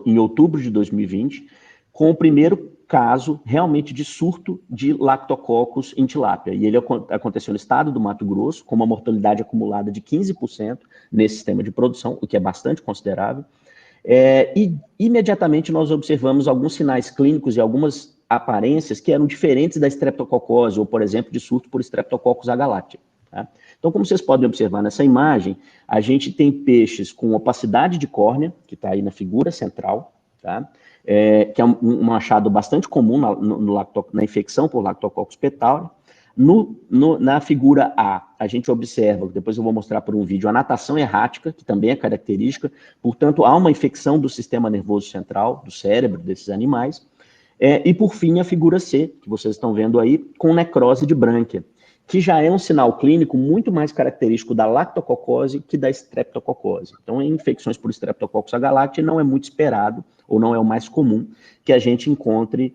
em outubro de 2020, com o primeiro caso realmente de surto de lactococcus em tilápia. E ele aconteceu no estado do Mato Grosso, com uma mortalidade acumulada de 15% nesse sistema de produção, o que é bastante considerável. E imediatamente nós observamos alguns sinais clínicos e algumas aparências que eram diferentes da streptococose, ou, por exemplo, de surto por Streptococcus agalactiae. Tá? Então, como vocês podem observar nessa imagem, a gente tem peixes com opacidade de córnea, que está aí na figura central, tá? Que é um achado bastante comum na infecção por Lactococcus petauri. Na figura A gente observa, depois eu vou mostrar por um vídeo, a natação errática, que também é característica, portanto, há uma infecção do sistema nervoso central, do cérebro desses animais. E, por fim, a figura C, que vocês estão vendo aí, com necrose de brânquia, que já é um sinal clínico muito mais característico da lactococose que da streptococose. Então, em infecções por Streptococcus agalactiae, não é muito esperado, ou não é o mais comum, que a gente encontre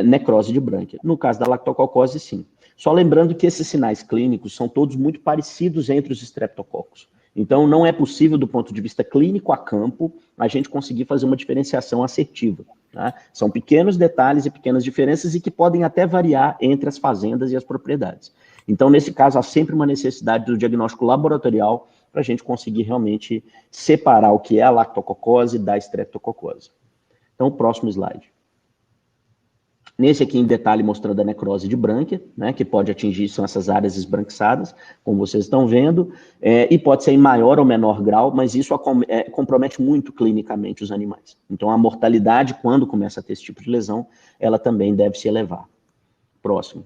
necrose de brânquia. No caso da lactococose, sim. Só lembrando que esses sinais clínicos são todos muito parecidos entre os streptococcus. Então, não é possível, do ponto de vista clínico a campo, a gente conseguir fazer uma diferenciação assertiva. Tá? São pequenos detalhes e pequenas diferenças e que podem até variar entre as fazendas e as propriedades. Então, nesse caso, há sempre uma necessidade do diagnóstico laboratorial para a gente conseguir realmente separar o que é a lactococose da streptococose. Então, o próximo slide. Nesse aqui, em detalhe, mostrando a necrose de brânquia, né, que pode atingir, são essas áreas esbranquiçadas, como vocês estão vendo, e pode ser em maior ou menor grau, mas isso compromete muito clinicamente os animais. Então, a mortalidade, quando começa a ter esse tipo de lesão, ela também deve se elevar. Próximo.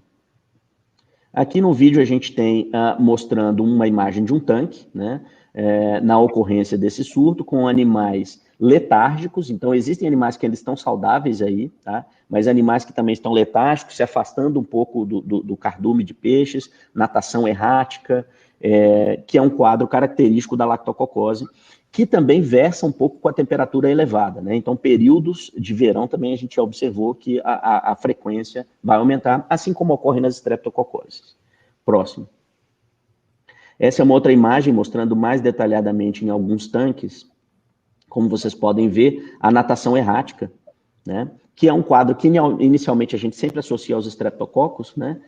Aqui no vídeo a gente tem mostrando uma imagem de um tanque, né, na ocorrência desse surto, com animais letárgicos. Então, existem animais que eles estão saudáveis aí, tá? Mas animais que também estão letárgicos, se afastando um pouco do cardume de peixes, natação errática, que é um quadro característico da lactococose, que também versa um pouco com a temperatura elevada, né? Então, períodos de verão também a gente já observou que a frequência vai aumentar, assim como ocorre nas streptococoses. Próximo. Essa é uma outra imagem mostrando mais detalhadamente em alguns tanques, como vocês podem ver, a natação errática, né? Que é um quadro que inicialmente a gente sempre associa aos streptococcus, né?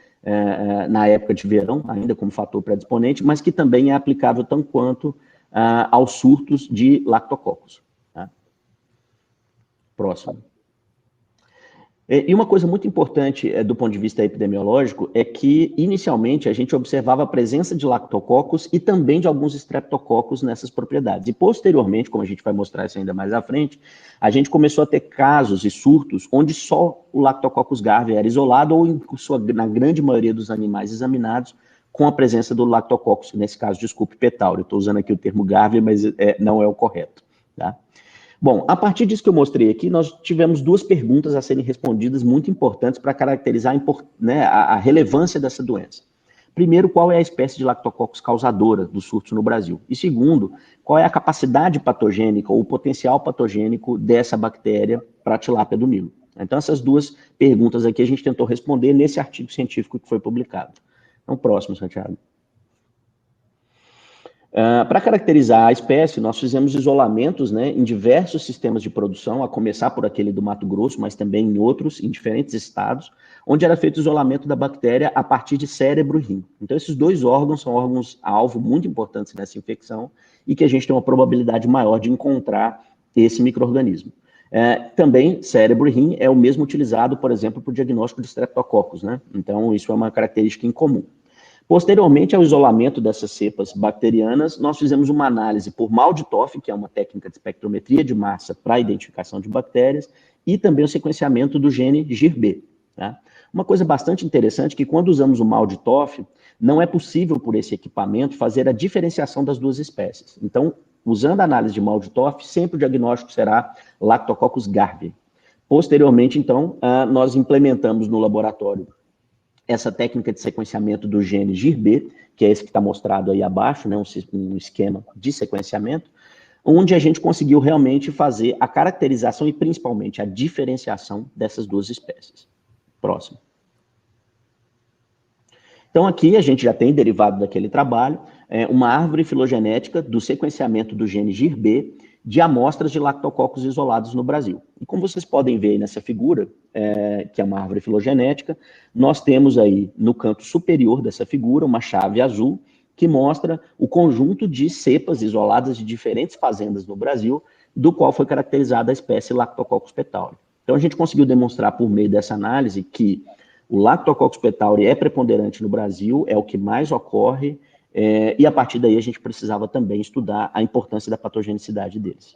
Na época de verão, ainda como fator predisponente, mas que também é aplicável tão quanto aos surtos de lactococcus. Tá? Próximo. E uma coisa muito importante do ponto de vista epidemiológico é que, inicialmente, a gente observava a presença de lactococcus e também de alguns streptococcus nessas propriedades. E, posteriormente, como a gente vai mostrar isso ainda mais à frente, a gente começou a ter casos e surtos onde só o Lactococcus garvei era isolado ou, na grande maioria dos animais examinados, com a presença do Lactococcus, nesse caso, desculpe, petauri. Estou usando aqui o termo garvei, mas não é o correto, tá? Bom, a partir disso que eu mostrei aqui, nós tivemos duas perguntas a serem respondidas muito importantes para caracterizar a relevância dessa doença. Primeiro, qual é a espécie de lactococcus causadora dos surtos no Brasil? E segundo, qual é a capacidade patogênica ou o potencial patogênico dessa bactéria para a tilápia do Nilo? Então, essas duas perguntas aqui a gente tentou responder nesse artigo científico que foi publicado. Então, próximo, Santiago. Para caracterizar a espécie, nós fizemos isolamentos, né, em diversos sistemas de produção, a começar por aquele do Mato Grosso, mas também em outros, em diferentes estados, onde era feito isolamento da bactéria a partir de cérebro e rim. Então, esses dois órgãos são órgãos-alvo muito importantes nessa infecção e que a gente tem uma probabilidade maior de encontrar esse micro-organismo. Também, cérebro e rim é o mesmo utilizado, por exemplo, para o diagnóstico de streptococcus, né? Então, isso é uma característica em comum. Posteriormente ao isolamento dessas cepas bacterianas, nós fizemos uma análise por MALDI-TOF, que é uma técnica de espectrometria de massa para a identificação de bactérias, e também o sequenciamento do gene GIR-B. Tá? Uma coisa bastante interessante é que quando usamos o MALDI-TOF, não é possível por esse equipamento fazer a diferenciação das duas espécies. Então, usando a análise de MALDI-TOF, sempre o diagnóstico será Lactococcus garvei. Posteriormente, então, nós implementamos no laboratório essa técnica de sequenciamento do gene GIR-B, que é esse que está mostrado aí abaixo, né, um esquema de sequenciamento, onde a gente conseguiu realmente fazer a caracterização e principalmente a diferenciação dessas duas espécies. Próximo. Então aqui a gente já tem derivado daquele trabalho, uma árvore filogenética do sequenciamento do gene GIR-B de amostras de lactococos isolados no Brasil. E como vocês podem ver aí nessa figura, que é uma árvore filogenética, nós temos aí no canto superior dessa figura uma chave azul que mostra o conjunto de cepas isoladas de diferentes fazendas no Brasil, do qual foi caracterizada a espécie Lactococcus petauri. Então a gente conseguiu demonstrar por meio dessa análise que o Lactococcus petauri é preponderante no Brasil, é o que mais ocorre, e a partir daí a gente precisava também estudar a importância da patogenicidade deles.